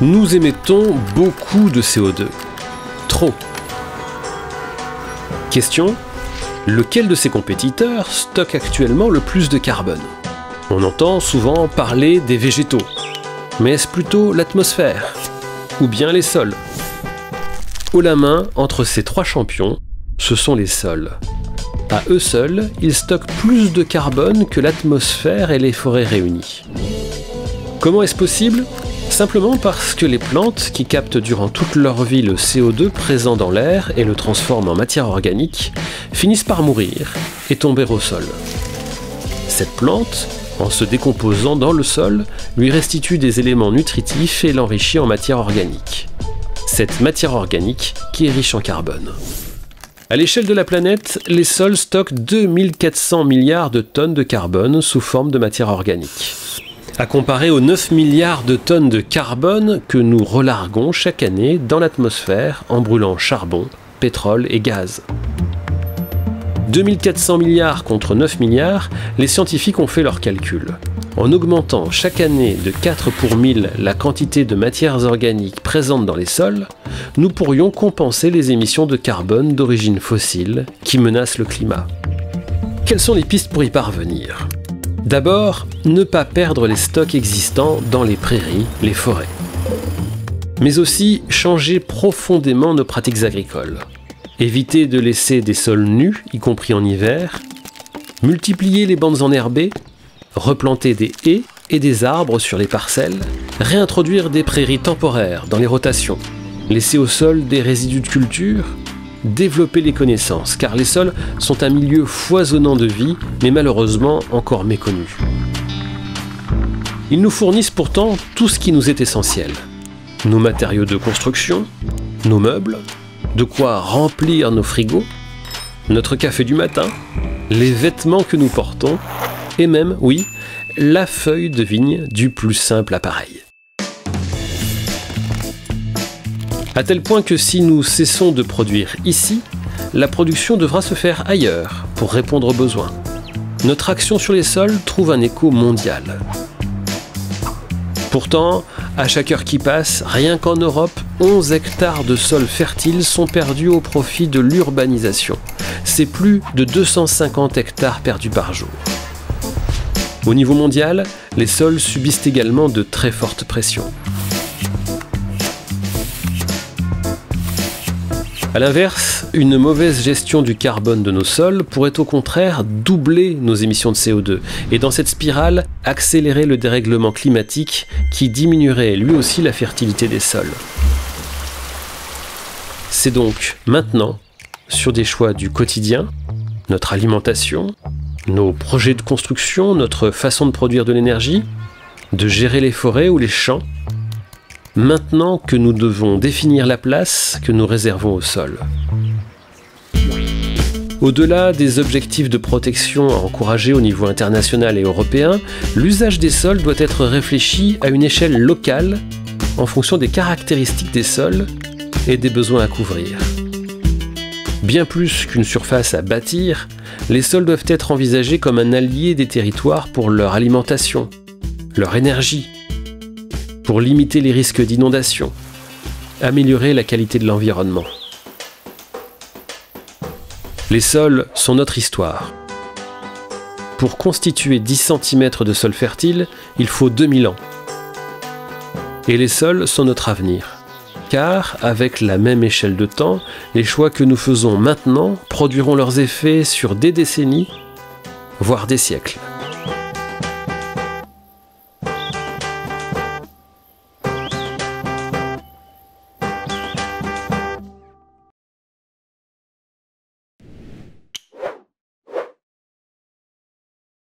Nous émettons beaucoup de CO2. Trop. Question: lequel de ces compétiteurs stocke actuellement le plus de carbone? On entend souvent parler des végétaux. Mais est-ce plutôt l'atmosphère? Ou bien les sols? Haut la main, entre ces trois champions, ce sont les sols. À eux seuls, ils stockent plus de carbone que l'atmosphère et les forêts réunies. Comment est-ce possible? Simplement parce que les plantes, qui captent durant toute leur vie le CO2 présent dans l'air et le transforment en matière organique, finissent par mourir et tomber au sol. Cette plante, en se décomposant dans le sol, lui restitue des éléments nutritifs et l'enrichit en matière organique. Cette matière organique qui est riche en carbone. À l'échelle de la planète, les sols stockent 2400 milliards de tonnes de carbone sous forme de matière organique. À comparer aux 9 milliards de tonnes de carbone que nous relarguons chaque année dans l'atmosphère en brûlant charbon, pétrole et gaz. 2400 milliards contre 9 milliards, les scientifiques ont fait leurs calculs. En augmentant chaque année de 4 pour 1000 la quantité de matières organiques présentes dans les sols, nous pourrions compenser les émissions de carbone d'origine fossile qui menacent le climat. Quelles sont les pistes pour y parvenir? D'abord, ne pas perdre les stocks existants dans les prairies, les forêts. Mais aussi changer profondément nos pratiques agricoles. Éviter de laisser des sols nus, y compris en hiver. Multiplier les bandes enherbées. Replanter des haies et des arbres sur les parcelles. Réintroduire des prairies temporaires dans les rotations. Laisser au sol des résidus de culture. Développer les connaissances, car les sols sont un milieu foisonnant de vie, mais malheureusement encore méconnu. Ils nous fournissent pourtant tout ce qui nous est essentiel. Nos matériaux de construction, nos meubles, de quoi remplir nos frigos, notre café du matin, les vêtements que nous portons, et même, oui, la feuille de vigne du plus simple appareil. À tel point que si nous cessons de produire ici, la production devra se faire ailleurs pour répondre aux besoins. Notre action sur les sols trouve un écho mondial. Pourtant, à chaque heure qui passe, rien qu'en Europe, 11 hectares de sols fertiles sont perdus au profit de l'urbanisation. C'est plus de 250 hectares perdus par jour. Au niveau mondial, les sols subissent également de très fortes pressions. A l'inverse, une mauvaise gestion du carbone de nos sols pourrait au contraire doubler nos émissions de CO2 et dans cette spirale, accélérer le dérèglement climatique qui diminuerait lui aussi la fertilité des sols. C'est donc maintenant, sur des choix du quotidien, notre alimentation, nos projets de construction, notre façon de produire de l'énergie, de gérer les forêts ou les champs, maintenant que nous devons définir la place que nous réservons au sol. Au-delà des objectifs de protection à encourager au niveau international et européen, l'usage des sols doit être réfléchi à une échelle locale en fonction des caractéristiques des sols et des besoins à couvrir. Bien plus qu'une surface à bâtir, les sols doivent être envisagés comme un allié des territoires pour leur alimentation, leur énergie, pour limiter les risques d'inondation, améliorer la qualité de l'environnement. Les sols sont notre histoire. Pour constituer 10 cm de sol fertile, il faut 2000 ans. Et les sols sont notre avenir. Car, avec la même échelle de temps, les choix que nous faisons maintenant produiront leurs effets sur des décennies, voire des siècles.